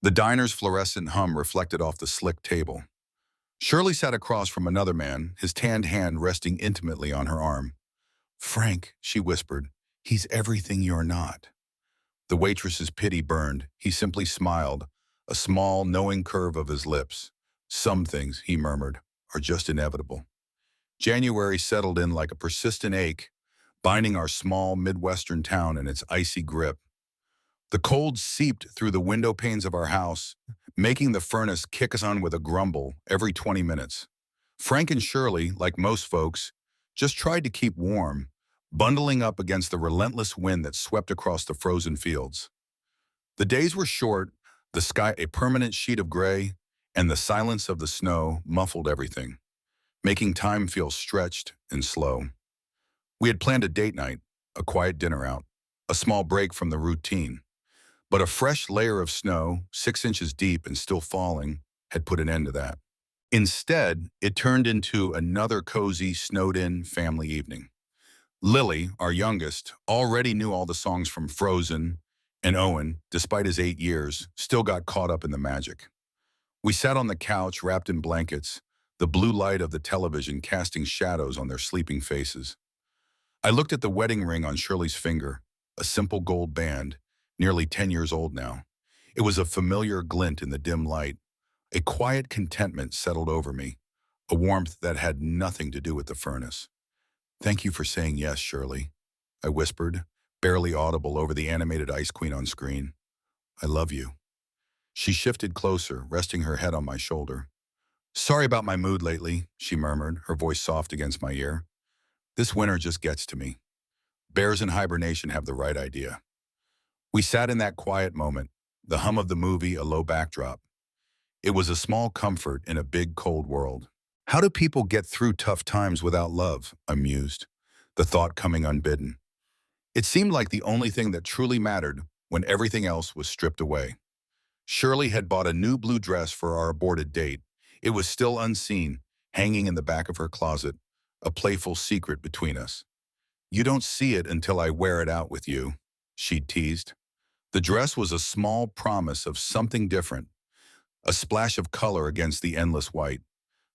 The diner's fluorescent hum reflected off the slick table. Shirley sat across from another man, his tanned hand resting intimately on her arm. "Frank," she whispered, "he's everything you're not." The waitress's pity burned. He simply smiled, a small, knowing curve of his lips. "Some things," he murmured, "are just inevitable." January settled in like a persistent ache, binding our small Midwestern town in its icy grip. The cold seeped through the window panes of our house, making the furnace kick us on with a grumble every 20 minutes. Frank and Shirley, like most folks, just tried to keep warm, bundling up against the relentless wind that swept across the frozen fields. The days were short, the sky a permanent sheet of gray, and the silence of the snow muffled everything, making time feel stretched and slow. We had planned a date night, a quiet dinner out, a small break from the routine. But a fresh layer of snow, 6 inches deep and still falling, had put an end to that. Instead, it turned into another cozy, snowed-in family evening. Lily, our youngest, already knew all the songs from Frozen, and Owen, despite his 8 years, still got caught up in the magic. We sat on the couch wrapped in blankets, the blue light of the television casting shadows on their sleeping faces. I looked at the wedding ring on Shirley's finger, a simple gold band, nearly 10 years old now. It was a familiar glint in the dim light. A quiet contentment settled over me, a warmth that had nothing to do with the furnace. "Thank you for saying yes, Shirley," I whispered, barely audible over the animated Ice Queen on screen. "I love you." She shifted closer, resting her head on my shoulder. "Sorry about my mood lately," she murmured, her voice soft against my ear. "This winter just gets to me. Bears in hibernation have the right idea." We sat in that quiet moment, the hum of the movie a low backdrop. It was a small comfort in a big, cold world. How do people get through tough times without love? I mused, the thought coming unbidden. It seemed like the only thing that truly mattered when everything else was stripped away. Shirley had bought a new blue dress for our aborted date. It was still unseen, hanging in the back of her closet, a playful secret between us. "You don't see it until I wear it out with you," she'd teased. The dress was a small promise of something different, a splash of color against the endless white.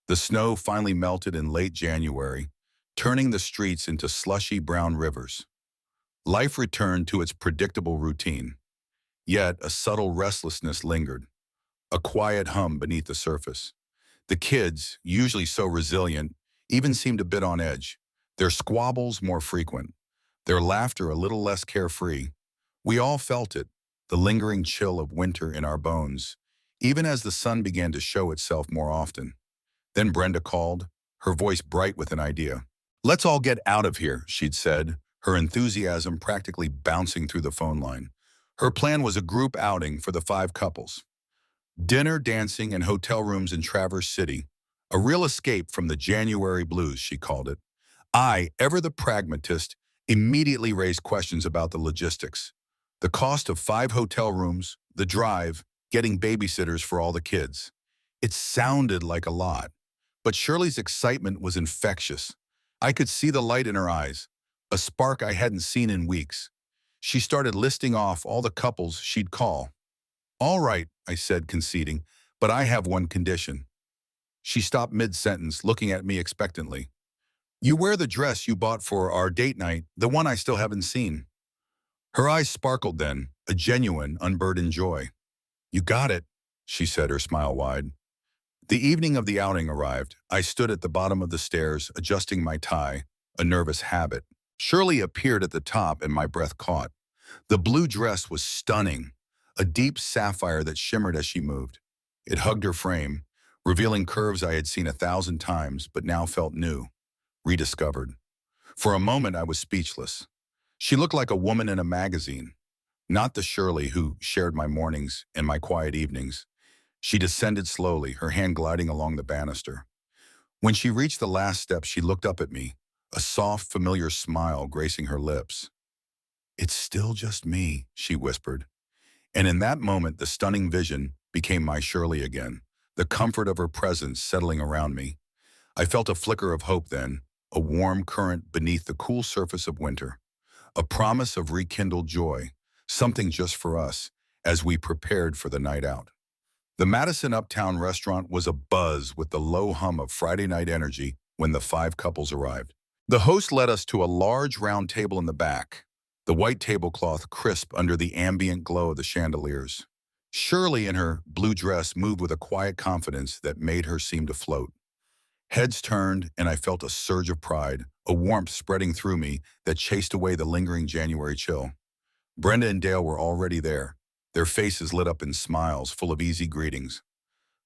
The snow finally melted in late January, turning the streets into slushy brown rivers. Life returned to its predictable routine. Yet a subtle restlessness lingered, a quiet hum beneath the surface. The kids, usually so resilient, even seemed a bit on edge, their squabbles more frequent, their laughter a little less carefree. We all felt it, the lingering chill of winter in our bones, even as the sun began to show itself more often. Then Brenda called, her voice bright with an idea. "Let's all get out of here," she'd said, her enthusiasm practically bouncing through the phone line. Her plan was a group outing for the 5 couples. Dinner, dancing, and hotel rooms in Traverse City. A real escape from the January blues, she called it. I, ever the pragmatist, immediately raised questions about the logistics. The cost of 5 hotel rooms, the drive, getting babysitters for all the kids. It sounded like a lot, but Shirley's excitement was infectious. I could see the light in her eyes, a spark I hadn't seen in weeks. She started listing off all the couples she'd call. "All right," I said, conceding, "but I have one condition." She stopped mid-sentence, looking at me expectantly. "You wear the dress you bought for our date night, the one I still haven't seen." Her eyes sparkled then, a genuine, unburdened joy. "You got it," she said, her smile wide. The evening of the outing arrived. I stood at the bottom of the stairs, adjusting my tie, a nervous habit. Shirley appeared at the top and my breath caught. The blue dress was stunning, a deep sapphire that shimmered as she moved. It hugged her frame, revealing curves I had seen 1,000 times but now felt new, rediscovered. For a moment I was speechless. She looked like a woman in a magazine, not the Shirley who shared my mornings and my quiet evenings. She descended slowly, her hand gliding along the banister. When she reached the last step, she looked up at me, a soft, familiar smile gracing her lips. "It's still just me," she whispered. And in that moment, the stunning vision became my Shirley again, the comfort of her presence settling around me. I felt a flicker of hope then, a warm current beneath the cool surface of winter, a promise of rekindled joy, something just for us, as we prepared for the night out. The Madison Uptown restaurant was abuzz with the low hum of Friday night energy when the five couples arrived. The host led us to a large round table in the back, the white tablecloth crisp under the ambient glow of the chandeliers. Shirley, in her blue dress, moved with a quiet confidence that made her seem to float. Heads turned, and I felt a surge of pride, a warmth spreading through me that chased away the lingering January chill. Brenda and Dale were already there, their faces lit up in smiles full of easy greetings.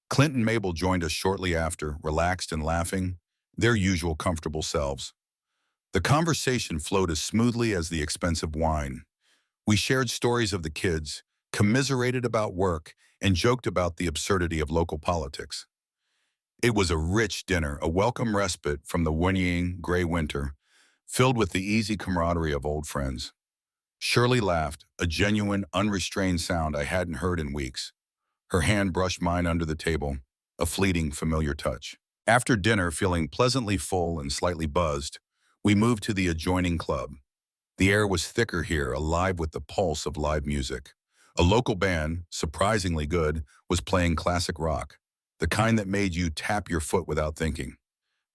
Clint and Mabel joined us shortly after, relaxed and laughing, their usual comfortable selves. The conversation flowed as smoothly as the expensive wine. We shared stories of the kids, commiserated about work, and joked about the absurdity of local politics. It was a rich dinner, a welcome respite from the whinnying, gray winter, filled with the easy camaraderie of old friends. Shirley laughed, a genuine, unrestrained sound I hadn't heard in weeks. Her hand brushed mine under the table, a fleeting, familiar touch. After dinner, feeling pleasantly full and slightly buzzed, we moved to the adjoining club. The air was thicker here, alive with the pulse of live music. A local band, surprisingly good, was playing classic rock, the kind that made you tap your foot without thinking.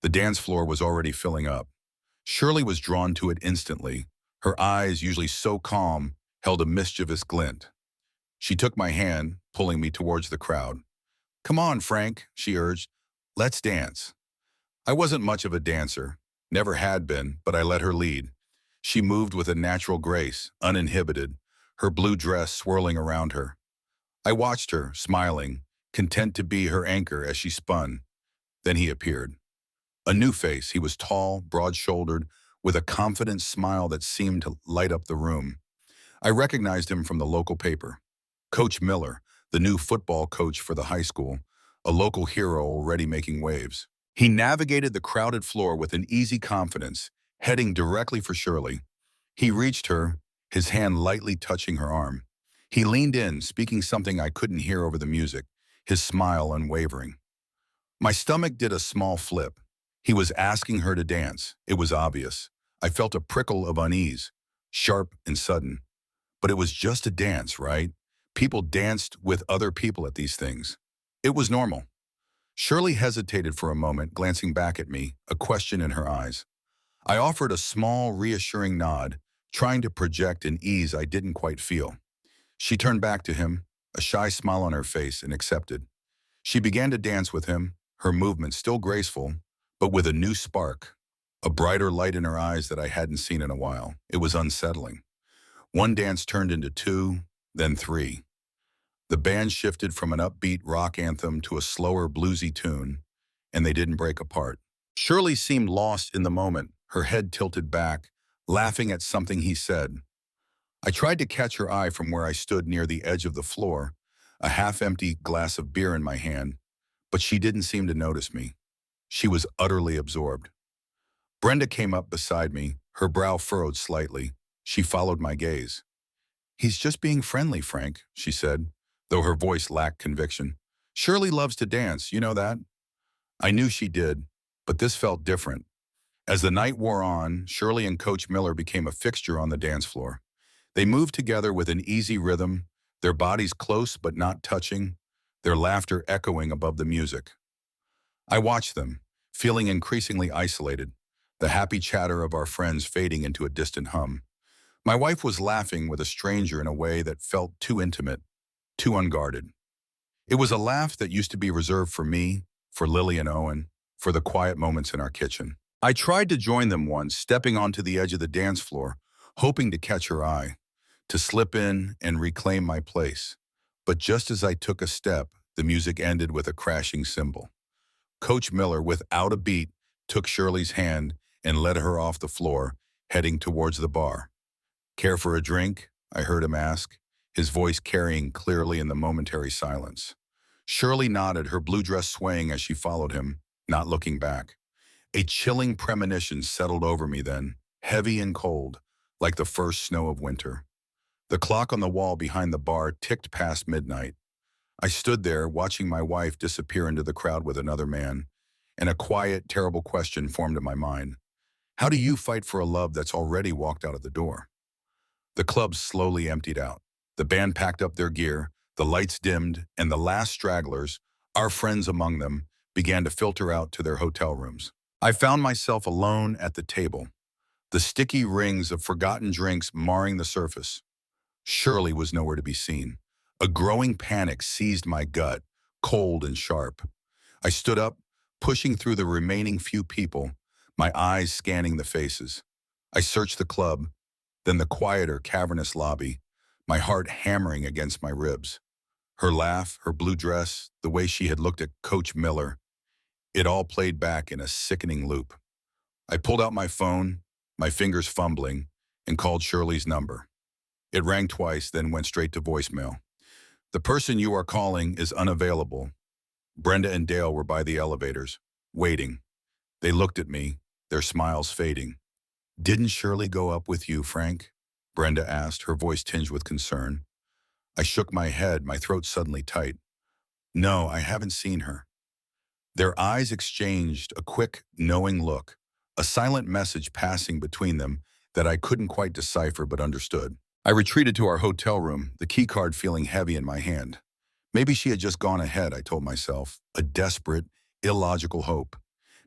The dance floor was already filling up. Shirley was drawn to it instantly. Her eyes, usually so calm, held a mischievous glint. She took my hand, pulling me towards the crowd. "Come on, Frank," she urged. "Let's dance." I wasn't much of a dancer, never had been, but I let her lead. She moved with a natural grace, uninhibited, her blue dress swirling around her. I watched her, smiling, content to be her anchor as she spun. Then he appeared. A new face, he was tall, broad-shouldered, with a confident smile that seemed to light up the room. I recognized him from the local paper. Coach Miller, the new football coach for the high school, a local hero already making waves. He navigated the crowded floor with an easy confidence, heading directly for Shirley. He reached her, his hand lightly touching her arm. He leaned in, speaking something I couldn't hear over the music, his smile unwavering. My stomach did a small flip. He was asking her to dance. It was obvious. I felt a prickle of unease, sharp and sudden. But it was just a dance, right? People danced with other people at these things. It was normal. Shirley hesitated for a moment, glancing back at me, a question in her eyes. I offered a small, reassuring nod, trying to project an ease I didn't quite feel. She turned back to him, a shy smile on her face, and accepted. She began to dance with him, her movements still graceful, but with a new spark, a brighter light in her eyes that I hadn't seen in a while. It was unsettling. One dance turned into two, then three. The band shifted from an upbeat rock anthem to a slower bluesy tune, and they didn't break apart. Shirley seemed lost in the moment, her head tilted back, laughing at something he said. I tried to catch her eye from where I stood near the edge of the floor, a half-empty glass of beer in my hand, but she didn't seem to notice me. She was utterly absorbed. Brenda came up beside me, her brow furrowed slightly. She followed my gaze. "He's just being friendly, Frank," she said, though her voice lacked conviction. "Shirley loves to dance, you know that?" I knew she did, but this felt different. As the night wore on, Shirley and Coach Miller became a fixture on the dance floor. They moved together with an easy rhythm, their bodies close but not touching, their laughter echoing above the music. I watched them, feeling increasingly isolated, the happy chatter of our friends fading into a distant hum. My wife was laughing with a stranger in a way that felt too intimate, too unguarded. It was a laugh that used to be reserved for me, for Lily and Owen, for the quiet moments in our kitchen. I tried to join them once, stepping onto the edge of the dance floor, hoping to catch her eye, to slip in and reclaim my place. But just as I took a step, the music ended with a crashing cymbal. Coach Miller, without a beat, took Shirley's hand and led her off the floor, heading towards the bar. "Care for a drink?" I heard him ask, his voice carrying clearly in the momentary silence. Shirley nodded, her blue dress swaying as she followed him, not looking back. A chilling premonition settled over me then, heavy and cold, like the first snow of winter. The clock on the wall behind the bar ticked past midnight. I stood there, watching my wife disappear into the crowd with another man, and a quiet, terrible question formed in my mind. How do you fight for a love that's already walked out of the door? The club slowly emptied out. The band packed up their gear, The lights dimmed, and the last stragglers, our friends among them, began to filter out to their hotel rooms. I found myself alone at the table, the sticky rings of forgotten drinks marring the surface. Shirley was nowhere to be seen. A growing panic seized my gut, cold and sharp. I stood up, pushing through the remaining few people, my eyes scanning the faces. I searched the club, then the quieter, cavernous lobby, my heart hammering against my ribs. Her laugh, her blue dress, the way she had looked at Coach Miller, it all played back in a sickening loop. I pulled out my phone, my fingers fumbling, and called Shirley's number. It rang twice, then went straight to voicemail. The person you are calling is unavailable. Brenda and Dale were by the elevators, waiting. They looked at me, their smiles fading. Didn't Shirley go up with you, Frank? Brenda asked, her voice tinged with concern. I shook my head, my throat suddenly tight. No, I haven't seen her. Their eyes exchanged a quick, knowing look, a silent message passing between them that I couldn't quite decipher but understood. I retreated to our hotel room, the keycard feeling heavy in my hand. Maybe she had just gone ahead, I told myself, a desperate, illogical hope.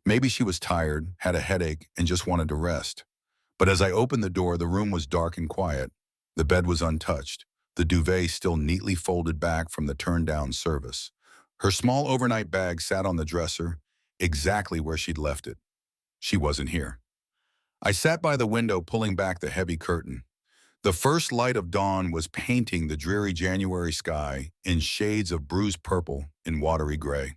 Maybe she was tired, had a headache, and just wanted to rest. But as I opened the door, the room was dark and quiet. The bed was untouched, the duvet still neatly folded back from the turned-down service. Her small overnight bag sat on the dresser, exactly where she'd left it. She wasn't here. I sat by the window, pulling back the heavy curtain. The first light of dawn was painting the dreary January sky in shades of bruised purple and watery gray.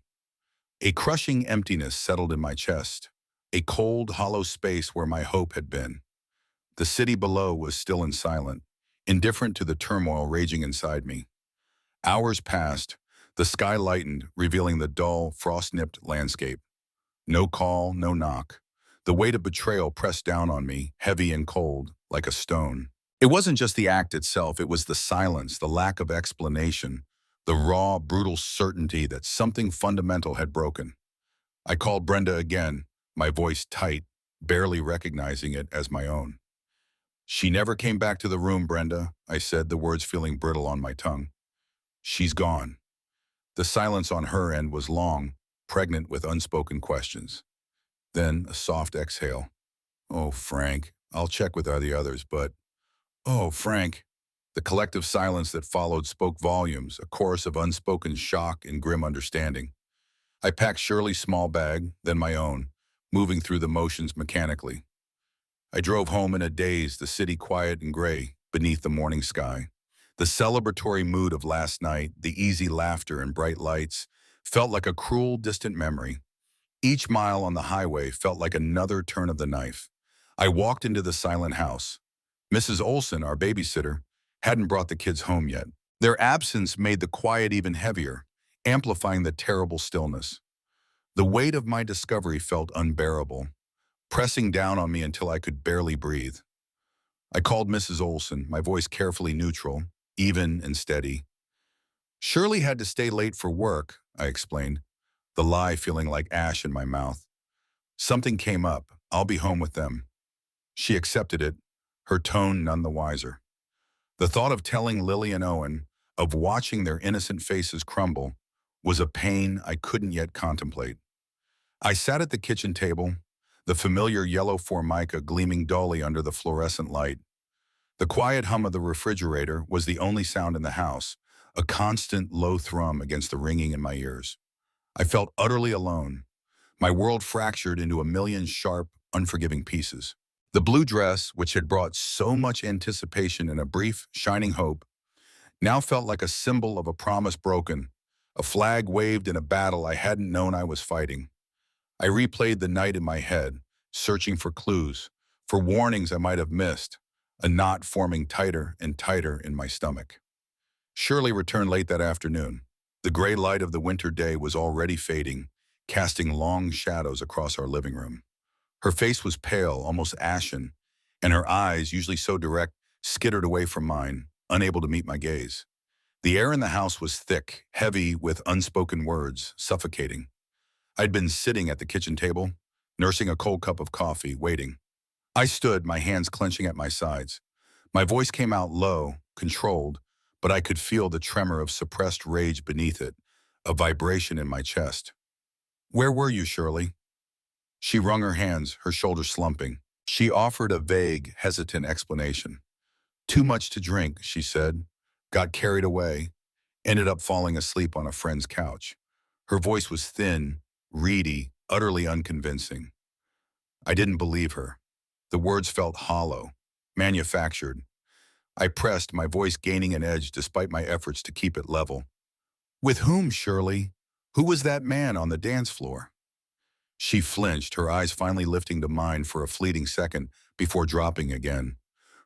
A crushing emptiness settled in my chest, a cold, hollow space where my hope had been. The city below was still and silent, indifferent to the turmoil raging inside me. Hours passed, the sky lightened, revealing the dull, frost-nipped landscape. No call, no knock. The weight of betrayal pressed down on me, heavy and cold, like a stone. It wasn't just the act itself, it was the silence, the lack of explanation, the raw, brutal certainty that something fundamental had broken. I called Brenda again, my voice tight, barely recognizing it as my own. She never came back to the room, Brenda, I said, the words feeling brittle on my tongue. She's gone. The silence on her end was long, pregnant with unspoken questions. Then a soft exhale. Oh, Frank, I'll check with the others, but... Oh, Frank. The collective silence that followed spoke volumes, a chorus of unspoken shock and grim understanding. I packed Shirley's small bag, then my own, moving through the motions mechanically. I drove home in a daze, the city quiet and gray beneath the morning sky. The celebratory mood of last night, the easy laughter and bright lights, felt like a cruel, distant memory. Each mile on the highway felt like another turn of the knife. I walked into the silent house. Mrs. Olson, our babysitter, hadn't brought the kids home yet. Their absence made the quiet even heavier, amplifying the terrible stillness. The weight of my discovery felt unbearable, pressing down on me until I could barely breathe. I called Mrs. Olson, my voice carefully neutral, even and steady. Shirley had to stay late for work, I explained, the lie feeling like ash in my mouth. Something came up. I'll be home with them. She accepted it, her tone none the wiser. The thought of telling Lily and Owen, of watching their innocent faces crumble, was a pain I couldn't yet contemplate. I sat at the kitchen table, the familiar yellow formica gleaming dully under the fluorescent light. The quiet hum of the refrigerator was the only sound in the house, a constant low thrum against the ringing in my ears. I felt utterly alone, my world fractured into a million sharp, unforgiving pieces. The blue dress, which had brought so much anticipation and a brief, shining hope, now felt like a symbol of a promise broken, a flag waved in a battle I hadn't known I was fighting. I replayed the night in my head, searching for clues, for warnings I might have missed, a knot forming tighter and tighter in my stomach. Shirley returned late that afternoon. The gray light of the winter day was already fading, casting long shadows across our living room. Her face was pale, almost ashen, and her eyes, usually so direct, skittered away from mine, unable to meet my gaze. The air in the house was thick, heavy with unspoken words, suffocating. I'd been sitting at the kitchen table, nursing a cold cup of coffee, waiting. I stood, my hands clenching at my sides. My voice came out low, controlled, but I could feel the tremor of suppressed rage beneath it, a vibration in my chest. "Where were you, Shirley?" She wrung her hands, her shoulders slumping. She offered a vague, hesitant explanation. "Too much to drink," she said. "Got carried away. Ended up falling asleep on a friend's couch." Her voice was thin, reedy, utterly unconvincing. I didn't believe her. The words felt hollow, manufactured. I pressed, my voice gaining an edge despite my efforts to keep it level. "With whom, Shirley? Who was that man on the dance floor?" She flinched, her eyes finally lifting to mine for a fleeting second before dropping again.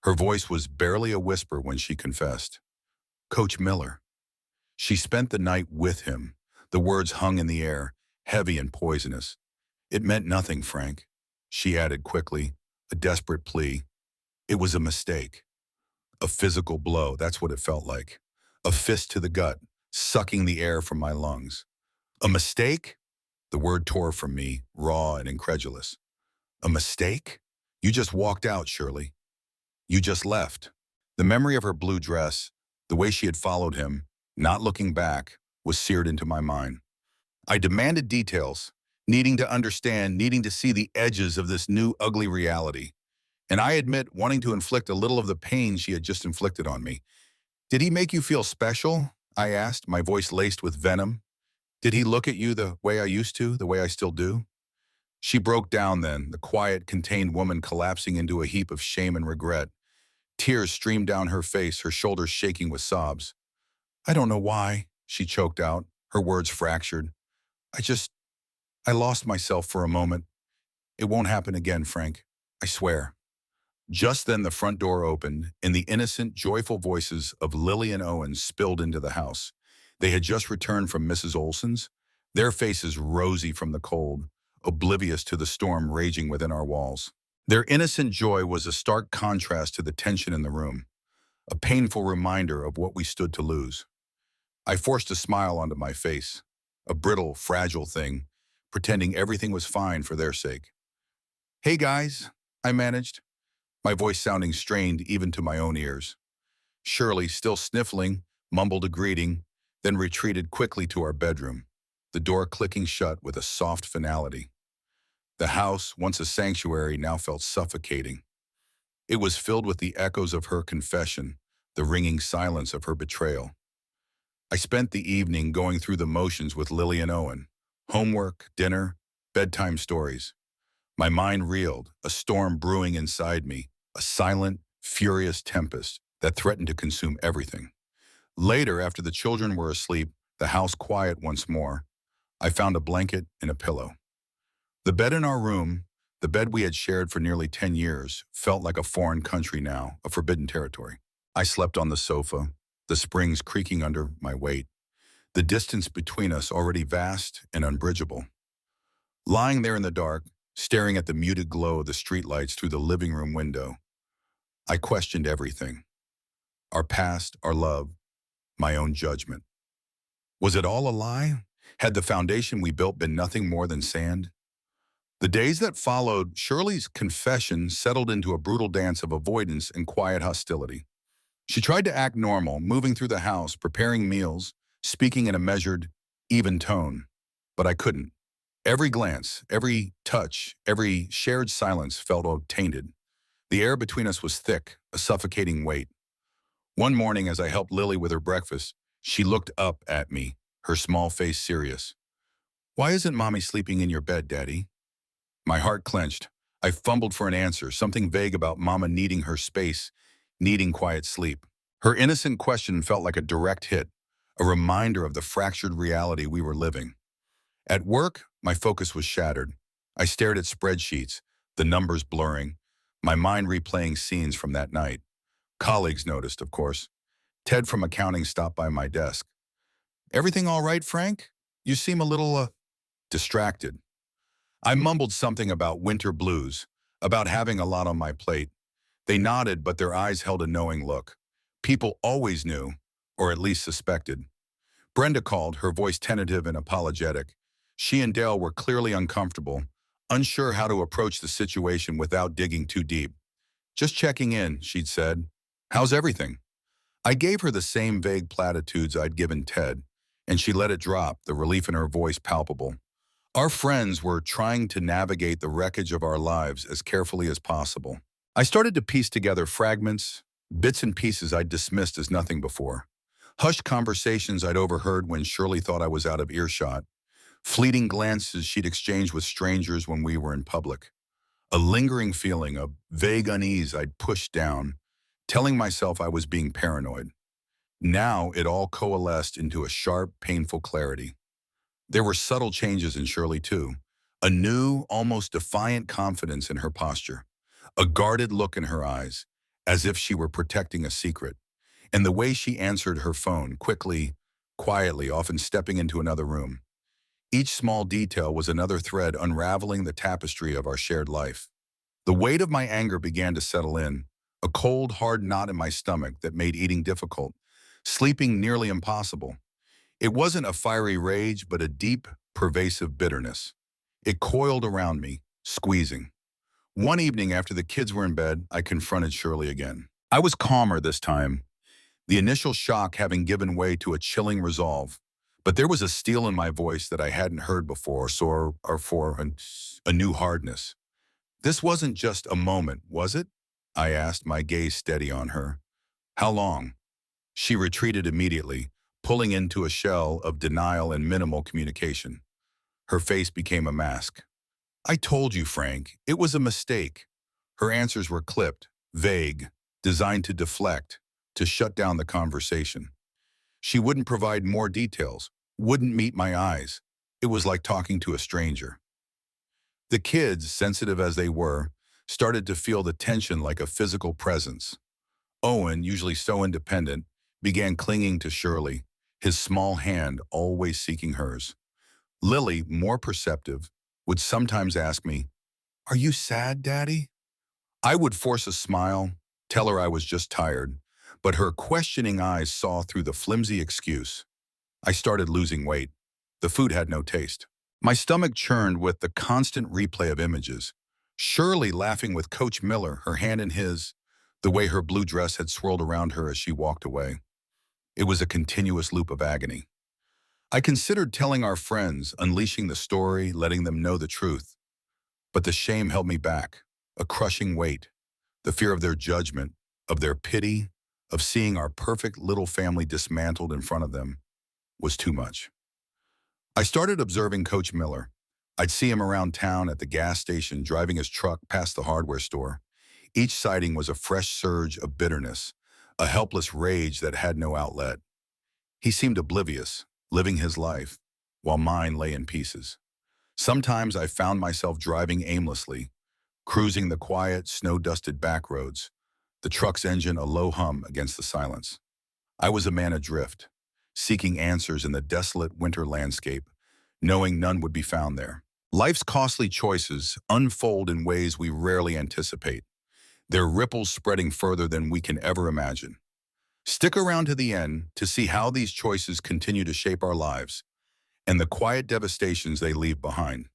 Her voice was barely a whisper when she confessed. "Coach Miller." She spent the night with him. The words hung in the air, heavy and poisonous. "It meant nothing, Frank," she added quickly, a desperate plea. "It was a mistake." A physical blow, that's what it felt like. A fist to the gut, sucking the air from my lungs. "A mistake?" The word tore from me, raw and incredulous. "A mistake? You just walked out, Shirley. You just left." The memory of her blue dress, the way she had followed him, not looking back, was seared into my mind. I demanded details, needing to understand, needing to see the edges of this new ugly reality. And I admit wanting to inflict a little of the pain she had just inflicted on me. "Did he make you feel special?" I asked, my voice laced with venom. "Did he look at you the way I used to, the way I still do?" She broke down then, the quiet, contained woman collapsing into a heap of shame and regret. Tears streamed down her face, her shoulders shaking with sobs. "I don't know why," she choked out, her words fractured. I lost myself for a moment. It won't happen again, Frank. I swear." Just then the front door opened, and the innocent, joyful voices of Lily and Owen spilled into the house. They had just returned from Mrs. Olson's, their faces rosy from the cold, oblivious to the storm raging within our walls. Their innocent joy was a stark contrast to the tension in the room, a painful reminder of what we stood to lose. I forced a smile onto my face, a brittle, fragile thing, pretending everything was fine for their sake. "Hey guys," I managed, my voice sounding strained even to my own ears. Shirley, still sniffling, mumbled a greeting, then retreated quickly to our bedroom, the door clicking shut with a soft finality. The house, once a sanctuary, now felt suffocating. It was filled with the echoes of her confession, the ringing silence of her betrayal. I spent the evening going through the motions with Lily and Owen. Homework, dinner, bedtime stories. My mind reeled, a storm brewing inside me, a silent, furious tempest that threatened to consume everything. Later, after the children were asleep, the house quiet once more, I found a blanket and a pillow. The bed in our room, the bed we had shared for nearly 10 years, felt like a foreign country now, a forbidden territory. I slept on the sofa, the springs creaking under my weight, the distance between us already vast and unbridgeable. Lying there in the dark, staring at the muted glow of the streetlights through the living room window, I questioned everything. Our past, our love, my own judgment. Was it all a lie? Had the foundation we built been nothing more than sand? The days that followed, Shirley's confession settled into a brutal dance of avoidance and quiet hostility. She tried to act normal, moving through the house, preparing meals, speaking in a measured, even tone. But I couldn't. Every glance, every touch, every shared silence felt tainted. The air between us was thick, a suffocating weight. One morning, as I helped Lily with her breakfast, she looked up at me, her small face serious. "Why isn't Mommy sleeping in your bed, Daddy?" My heart clenched. I fumbled for an answer, something vague about Mama needing her space, needing quiet sleep. Her innocent question felt like a direct hit, a reminder of the fractured reality we were living. At work, my focus was shattered. I stared at spreadsheets, the numbers blurring, my mind replaying scenes from that night. Colleagues noticed, of course. Ted from accounting stopped by my desk. "Everything all right, Frank? You seem a little, distracted." I mumbled something about winter blues, about having a lot on my plate. They nodded, but their eyes held a knowing look. People always knew, or at least suspected. Brenda called, her voice tentative and apologetic. She and Dale were clearly uncomfortable, unsure how to approach the situation without digging too deep. "Just checking in," she'd said. "How's everything?" I gave her the same vague platitudes I'd given Ted, and she let it drop, the relief in her voice palpable. Our friends were trying to navigate the wreckage of our lives as carefully as possible. I started to piece together fragments, bits and pieces I'd dismissed as nothing before. Hushed conversations I'd overheard when Shirley thought I was out of earshot. Fleeting glances she'd exchanged with strangers when we were in public. A lingering feeling of vague unease I'd pushed down, telling myself I was being paranoid. Now it all coalesced into a sharp, painful clarity. There were subtle changes in Shirley, too. A new, almost defiant confidence in her posture. A guarded look in her eyes, as if she were protecting a secret. And the way she answered her phone, quickly, quietly, often stepping into another room. Each small detail was another thread unraveling the tapestry of our shared life. The weight of my anger began to settle in, a cold, hard knot in my stomach that made eating difficult, sleeping nearly impossible. It wasn't a fiery rage, but a deep, pervasive bitterness. It coiled around me, squeezing. One evening after the kids were in bed, I confronted Shirley again. I was calmer this time, the initial shock having given way to a chilling resolve. But there was a steel in my voice that I hadn't heard before, a new hardness. This wasn't just a moment, was it? I asked, my gaze steady on her. How long? She retreated immediately, pulling into a shell of denial and minimal communication. Her face became a mask. I told you, Frank, it was a mistake. Her answers were clipped, vague, designed to deflect, to shut down the conversation. She wouldn't provide more details, wouldn't meet my eyes. It was like talking to a stranger. The kids, sensitive as they were, started to feel the tension like a physical presence. Owen, usually so independent, began clinging to Shirley, his small hand always seeking hers. Lily, more perceptive, would sometimes ask me, "Are you sad, Daddy?" I would force a smile, tell her I was just tired, but her questioning eyes saw through the flimsy excuse. I started losing weight. The food had no taste. My stomach churned with the constant replay of images. Shirley laughing with Coach Miller, her hand in his, the way her blue dress had swirled around her as she walked away. It was a continuous loop of agony. I considered telling our friends, unleashing the story, letting them know the truth. But the shame held me back, a crushing weight, the fear of their judgment, of their pity, of seeing our perfect little family dismantled in front of them, was too much. I started observing Coach Miller. I'd see him around town at the gas station driving his truck past the hardware store. Each sighting was a fresh surge of bitterness, a helpless rage that had no outlet. He seemed oblivious, living his life, while mine lay in pieces. Sometimes I found myself driving aimlessly, cruising the quiet, snow-dusted back roads, the truck's engine a low hum against the silence. I was a man adrift, seeking answers in the desolate winter landscape, knowing none would be found there. Life's costly choices unfold in ways we rarely anticipate, their ripples spreading further than we can ever imagine. Stick around to the end to see how these choices continue to shape our lives and the quiet devastations they leave behind.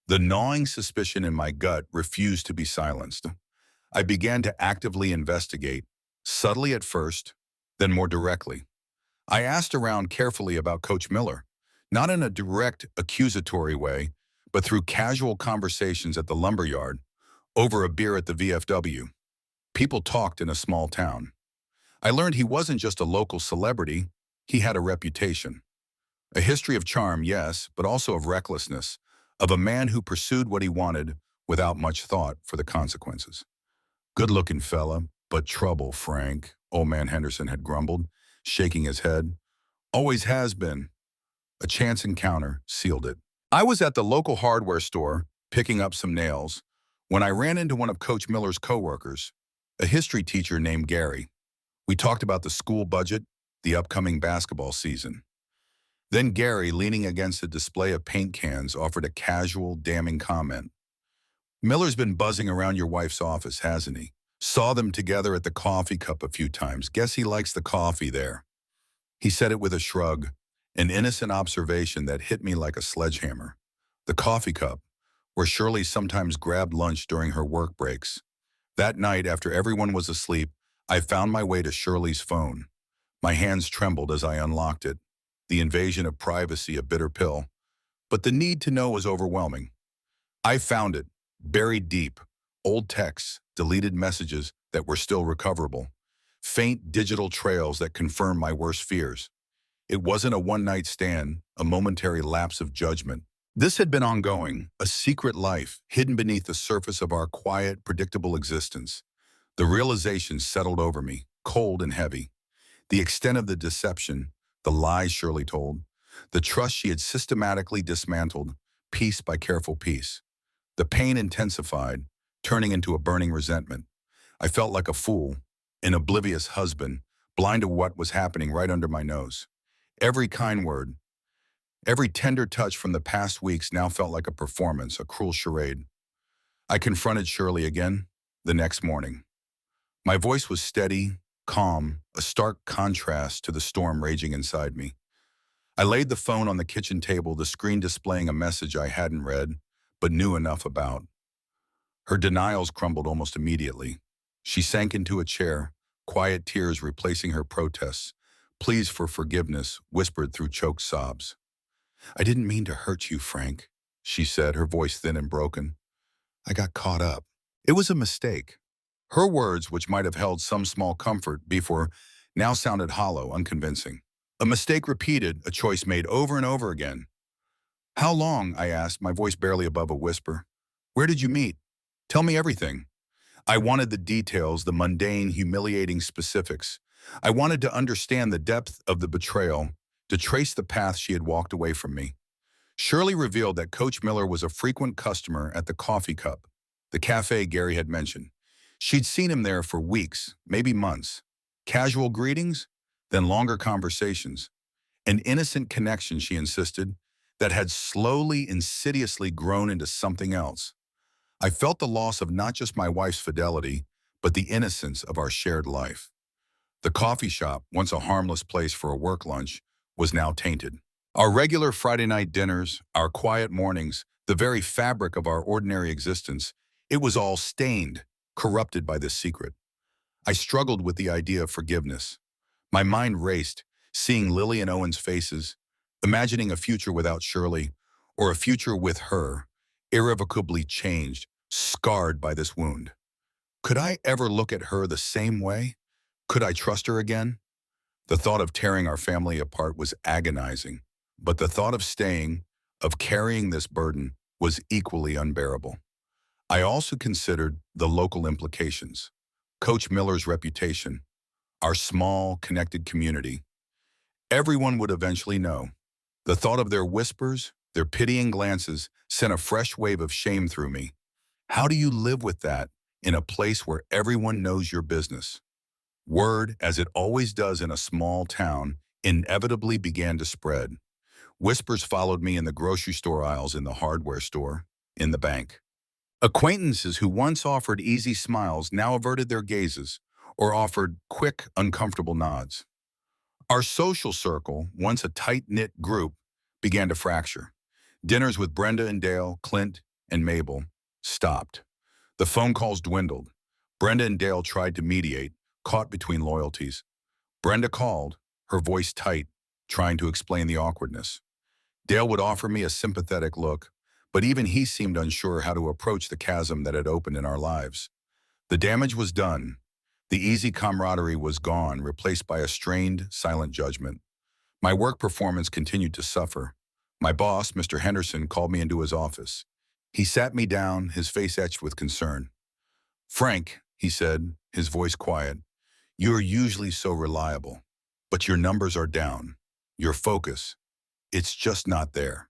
The gnawing suspicion in my gut refused to be silenced. I began to actively investigate, subtly at first, then more directly. I asked around carefully about Coach Miller, not in a direct, accusatory way, but through casual conversations at the lumberyard, over a beer at the VFW. People talked in a small town. I learned he wasn't just a local celebrity, he had a reputation. A history of charm, yes, but also of recklessness, of a man who pursued what he wanted without much thought for the consequences. Good-looking fella, but trouble, Frank, old man Henderson had grumbled, shaking his head. Always has been. A chance encounter sealed it. I was at the local hardware store, picking up some nails, when I ran into one of Coach Miller's coworkers, a history teacher named Gary. We talked about the school budget, the upcoming basketball season. Then Gary, leaning against a display of paint cans, offered a casual, damning comment. "Miller's been buzzing around your wife's office, hasn't he? Saw them together at the coffee cup a few times. Guess he likes the coffee there." He said it with a shrug, an innocent observation that hit me like a sledgehammer. The coffee cup, where Shirley sometimes grabbed lunch during her work breaks. That night, after everyone was asleep, I found my way to Shirley's phone. My hands trembled as I unlocked it. The invasion of privacy a bitter pill, but the need to know was overwhelming. I found it, buried deep, old texts, deleted messages that were still recoverable, faint digital trails that confirmed my worst fears. It wasn't a one-night stand, a momentary lapse of judgment. This had been ongoing, a secret life hidden beneath the surface of our quiet, predictable existence. The realization settled over me, cold and heavy. The extent of the deception, the lies Shirley told, the trust she had systematically dismantled, piece by careful piece. The pain intensified, turning into a burning resentment. I felt like a fool, an oblivious husband, blind to what was happening right under my nose. Every kind word, every tender touch from the past weeks now felt like a performance, a cruel charade. I confronted Shirley again the next morning. My voice was steady, calm, a stark contrast to the storm raging inside me. I laid the phone on the kitchen table, the screen displaying a message I hadn't read, but knew enough about. Her denials crumbled almost immediately. She sank into a chair, quiet tears replacing her protests. Pleas for forgiveness whispered through choked sobs. "I didn't mean to hurt you, Frank," she said, her voice thin and broken. "I got caught up. It was a mistake." Her words, which might have held some small comfort before, now sounded hollow, unconvincing. A mistake repeated, a choice made over and over again. "How long?" I asked, my voice barely above a whisper. "Where did you meet? Tell me everything." I wanted the details, the mundane, humiliating specifics. I wanted to understand the depth of the betrayal, to trace the path she had walked away from me. Shirley revealed that Coach Miller was a frequent customer at the Coffee Cup, the cafe Gary had mentioned. She'd seen him there for weeks, maybe months. Casual greetings, then longer conversations. An innocent connection, she insisted, that had slowly, insidiously grown into something else. I felt the loss of not just my wife's fidelity, but the innocence of our shared life. The coffee shop, once a harmless place for a work lunch, was now tainted. Our regular Friday night dinners, our quiet mornings, the very fabric of our ordinary existence, it was all stained, corrupted by this secret. I struggled with the idea of forgiveness. My mind raced, seeing Lily and Owen's faces, imagining a future without Shirley, or a future with her, irrevocably changed, scarred by this wound. Could I ever look at her the same way? Could I trust her again? The thought of tearing our family apart was agonizing, but the thought of staying, of carrying this burden, was equally unbearable. I also considered the local implications. Coach Miller's reputation, our small, connected community. Everyone would eventually know. The thought of their whispers, their pitying glances, sent a fresh wave of shame through me. How do you live with that in a place where everyone knows your business? Word, as it always does in a small town, inevitably began to spread. Whispers followed me in the grocery store aisles, in the hardware store, in the bank. Acquaintances who once offered easy smiles now averted their gazes or offered quick, uncomfortable nods. Our social circle, once a tight-knit group, began to fracture. Dinners with Brenda and Dale, Clint and Mabel, stopped. The phone calls dwindled. Brenda and Dale tried to mediate, caught between loyalties. Brenda called, her voice tight, trying to explain the awkwardness. Dale would offer me a sympathetic look, but even he seemed unsure how to approach the chasm that had opened in our lives. The damage was done. The easy camaraderie was gone, replaced by a strained, silent judgment. My work performance continued to suffer. My boss, Mr. Henderson, called me into his office. He sat me down, his face etched with concern. "Frank," he said, his voice quiet, "you're usually so reliable, but your numbers are down. Your focus, it's just not there."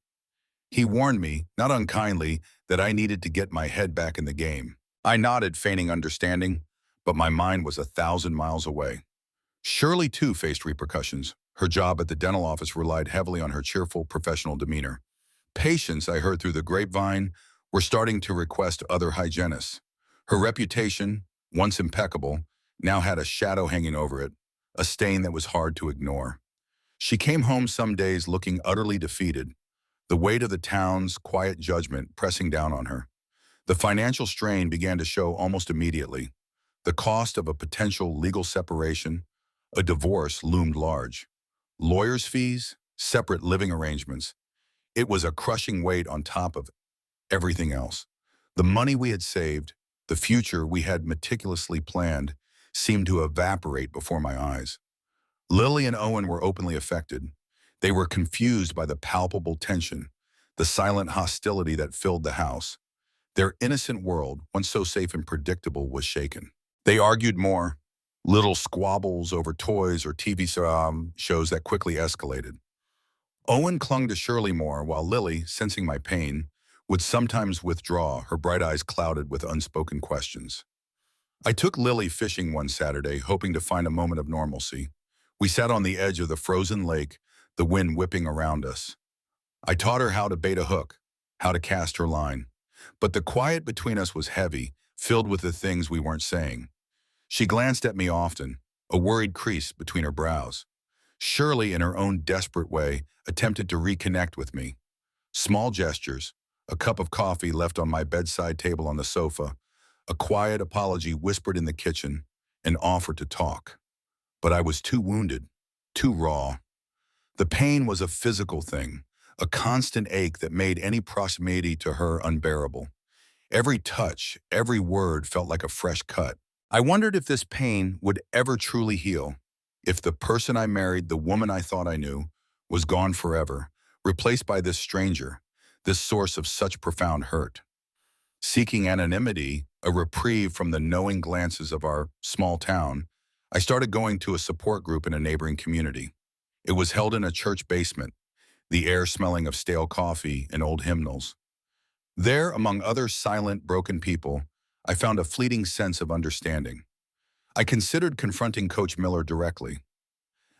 He warned me, not unkindly, that I needed to get my head back in the game. I nodded, feigning understanding, but my mind was 1,000 miles away. Shirley, too, faced repercussions. Her job at the dental office relied heavily on her cheerful, professional demeanor. Patients, I heard through the grapevine, were starting to request other hygienists. Her reputation, once impeccable, now had a shadow hanging over it, a stain that was hard to ignore. She came home some days looking utterly defeated, the weight of the town's quiet judgment pressing down on her. The financial strain began to show almost immediately. The cost of a potential legal separation, A divorce loomed large. Lawyers' fees, separate living arrangements. It was a crushing weight on top of everything else. The money we had saved, the future we had meticulously planned, seemed to evaporate before my eyes. Lily and Owen were openly affected. They were confused by the palpable tension, the silent hostility that filled the house. Their innocent world, once so safe and predictable, was shaken. They argued more, little squabbles over toys or TV shows that quickly escalated. Owen clung to Shirley more, while Lily, sensing my pain, would sometimes withdraw, her bright eyes clouded with unspoken questions. I took Lily fishing one Saturday, hoping to find a moment of normalcy. We sat on the edge of the frozen lake, the wind whipping around us. I taught her how to bait a hook, how to cast her line. But the quiet between us was heavy, filled with the things we weren't saying. She glanced at me often, a worried crease between her brows. Shirley, in her own desperate way, attempted to reconnect with me. Small gestures, a cup of coffee left on my bedside table on the sofa, a quiet apology whispered in the kitchen, an offer to talk. But I was too wounded, too raw. The pain was a physical thing, a constant ache that made any proximity to her unbearable. Every touch, every word felt like a fresh cut. I wondered if this pain would ever truly heal, if the person I married, the woman I thought I knew, was gone forever, replaced by this stranger, this source of such profound hurt. Seeking anonymity, a reprieve from the knowing glances of our small town, I started going to a support group in a neighboring community. It was held in a church basement, the air smelling of stale coffee and old hymnals. There, among other silent, broken people, I found a fleeting sense of understanding. I considered confronting Coach Miller directly.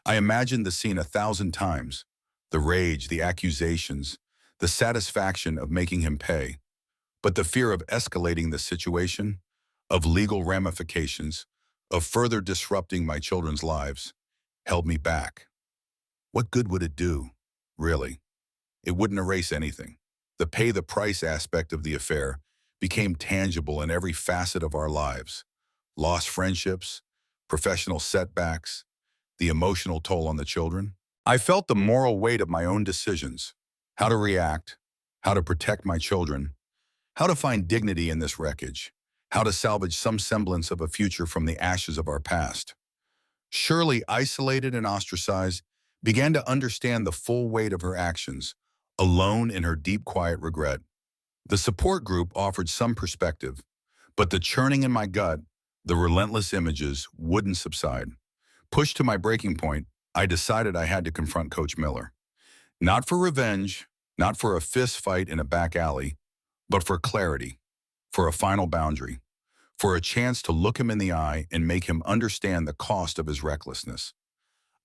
I imagined the scene 1,000 times, the rage, the accusations, the satisfaction of making him pay. But the fear of escalating the situation, of legal ramifications, of further disrupting my children's lives, held me back. What good would it do, really? It wouldn't erase anything. The pay the price aspect of the affair became tangible in every facet of our lives. Lost friendships, professional setbacks, the emotional toll on the children. I felt the moral weight of my own decisions, how to react, how to protect my children, how to find dignity in this wreckage, how to salvage some semblance of a future from the ashes of our past. Shirley, isolated and ostracized, began to understand the full weight of her actions, alone in her deep, quiet regret. The support group offered some perspective, but the churning in my gut, the relentless images, wouldn't subside. Pushed to my breaking point, I decided I had to confront Coach Miller. Not for revenge, not for a fist fight in a back alley, but for clarity, for a final boundary, for a chance to look him in the eye and make him understand the cost of his recklessness.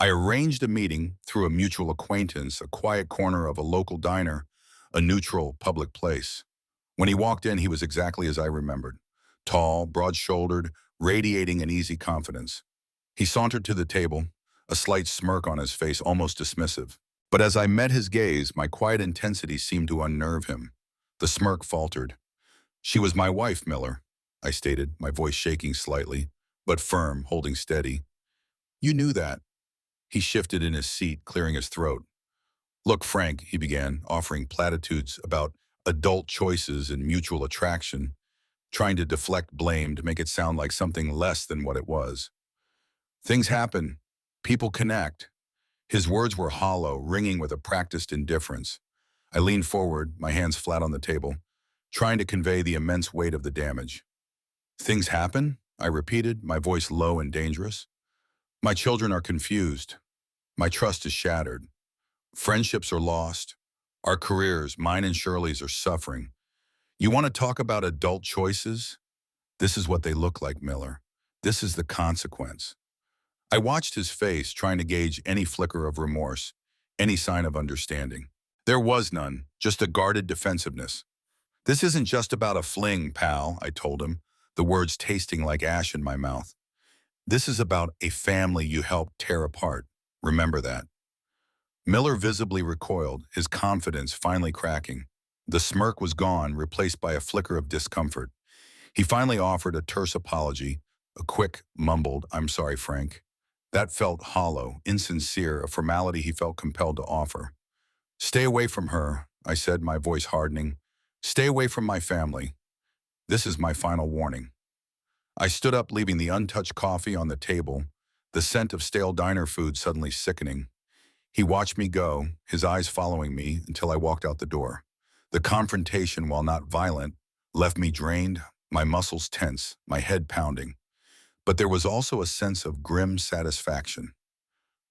I arranged a meeting through a mutual acquaintance, a quiet corner of a local diner, a neutral public place. When he walked in, he was exactly as I remembered. Tall, broad-shouldered, radiating an easy confidence. He sauntered to the table, a slight smirk on his face, almost dismissive. But as I met his gaze, my quiet intensity seemed to unnerve him. The smirk faltered. "She was my wife, Miller," I stated, my voice shaking slightly, but firm, holding steady. "You knew that." He shifted in his seat, clearing his throat. "Look, Frank," he began, offering platitudes about adult choices and mutual attraction, trying to deflect blame to make it sound like something less than what it was. "Things happen. People connect." His words were hollow, ringing with a practiced indifference. I leaned forward, my hands flat on the table, trying to convey the immense weight of the damage. "Things happen?" I repeated, my voice low and dangerous. "My children are confused. My trust is shattered. Friendships are lost. Our careers, mine and Shirley's, are suffering. You want to talk about adult choices? This is what they look like, Miller. This is the consequence." I watched his face, trying to gauge any flicker of remorse, any sign of understanding. There was none, just a guarded defensiveness. "This isn't just about a fling, pal," I told him, the words tasting like ash in my mouth. "This is about a family you helped tear apart. Remember that." Miller visibly recoiled, his confidence finally cracking. The smirk was gone, replaced by a flicker of discomfort. He finally offered a terse apology, a quick, mumbled, "I'm sorry, Frank." That felt hollow, insincere, a formality he felt compelled to offer. Stay away from her, I said, my voice hardening. Stay away from my family. This is my final warning. I stood up, leaving the untouched coffee on the table, the scent of stale diner food suddenly sickening. He watched me go, his eyes following me until I walked out the door. The confrontation, while not violent, left me drained, my muscles tense, my head pounding. But there was also a sense of grim satisfaction.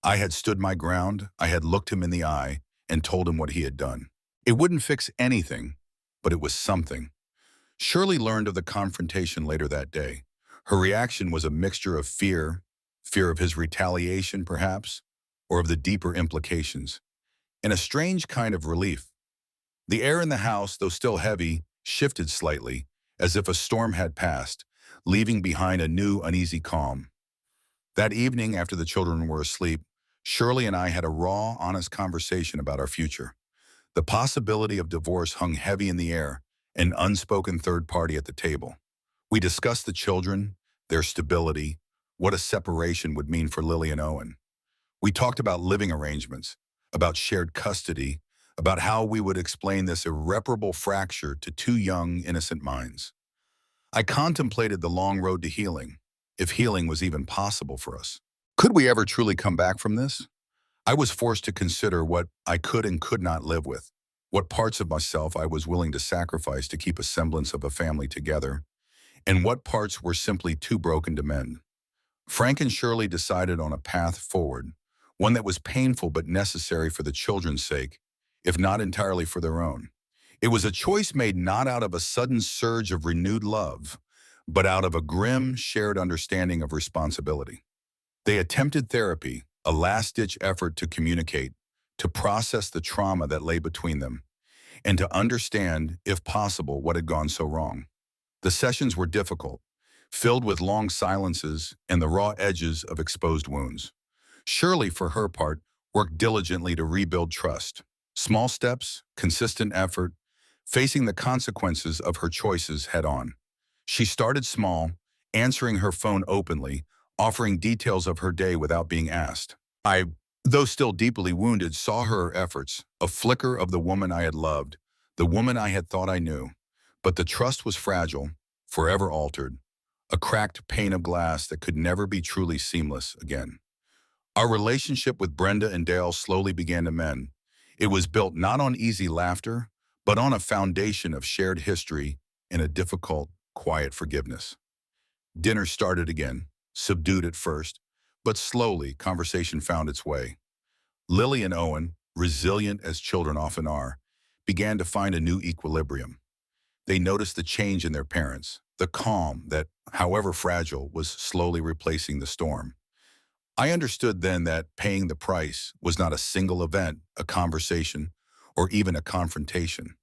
I had stood my ground, I had looked him in the eye, and told him what he had done. It wouldn't fix anything, but it was something. Shirley learned of the confrontation later that day. Her reaction was a mixture of fear of his retaliation perhaps, or of the deeper implications, and a strange kind of relief. The air in the house, though still heavy, shifted slightly, as if a storm had passed, leaving behind a new, uneasy calm. That evening, after the children were asleep, Shirley and I had a raw, honest conversation about our future. The possibility of divorce hung heavy in the air, an unspoken third party at the table. We discussed the children, their stability, what a separation would mean for Lily and Owen. We talked about living arrangements, about shared custody, about how we would explain this irreparable fracture to two young, innocent minds. I contemplated the long road to healing, if healing was even possible for us. Could we ever truly come back from this? I was forced to consider what I could and could not live with, what parts of myself I was willing to sacrifice to keep a semblance of a family together, and what parts were simply too broken to mend. Frank and Shirley decided on a path forward, one that was painful but necessary for the children's sake, if not entirely for their own. It was a choice made not out of a sudden surge of renewed love, but out of a grim, shared understanding of responsibility. They attempted therapy, a last-ditch effort to communicate, to process the trauma that lay between them, and to understand, if possible, what had gone so wrong. The sessions were difficult, filled with long silences and the raw edges of exposed wounds. Shirley, for her part, worked diligently to rebuild trust. Small steps, consistent effort, facing the consequences of her choices head-on. She started small, answering her phone openly, offering details of her day without being asked. I, though still deeply wounded, saw her efforts, a flicker of the woman I had loved, the woman I had thought I knew. But the trust was fragile, forever altered, a cracked pane of glass that could never be truly seamless again. Our relationship with Brenda and Dale slowly began to mend. It was built not on easy laughter, but on a foundation of shared history and a difficult, quiet forgiveness. Dinner started again, subdued at first, but slowly conversation found its way. Lily and Owen, resilient as children often are, began to find a new equilibrium. They noticed the change in their parents, the calm that, however fragile, was slowly replacing the storm. I understood then that paying the price was not a single event, a conversation, or even a confrontation.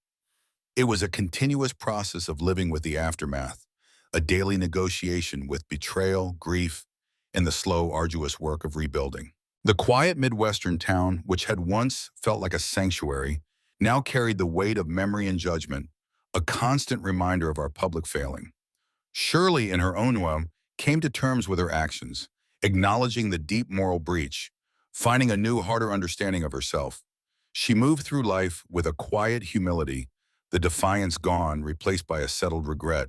It was a continuous process of living with the aftermath, a daily negotiation with betrayal, grief, and the slow, arduous work of rebuilding. The quiet Midwestern town, which had once felt like a sanctuary, now carried the weight of memory and judgment, a constant reminder of our public failing. Shirley, in her own way, came to terms with her actions, acknowledging the deep moral breach, finding a new, harder understanding of herself. She moved through life with a quiet humility, the defiance gone, replaced by a settled regret.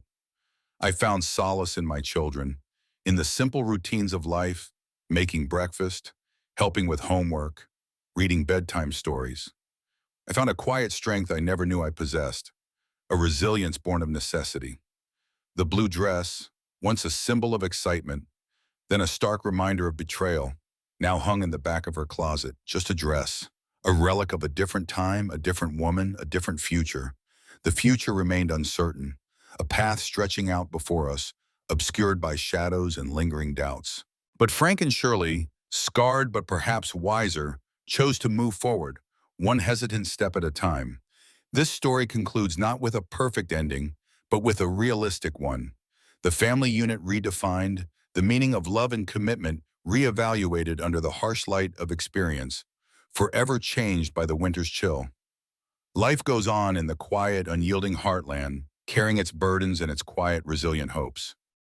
I found solace in my children, in the simple routines of life, making breakfast, helping with homework, reading bedtime stories. I found a quiet strength I never knew I possessed, a resilience born of necessity. The blue dress, once a symbol of excitement, then a stark reminder of betrayal, now hung in the back of her closet, just a dress, a relic of a different time, a different woman, a different future. The future remained uncertain, a path stretching out before us, obscured by shadows and lingering doubts. But Frank and Shirley, scarred but perhaps wiser, chose to move forward, one hesitant step at a time. This story concludes not with a perfect ending, but with a realistic one. The family unit redefined, the meaning of love and commitment reevaluated under the harsh light of experience, forever changed by the winter's chill. Life goes on in the quiet, unyielding heartland, carrying its burdens and its quiet, resilient hopes.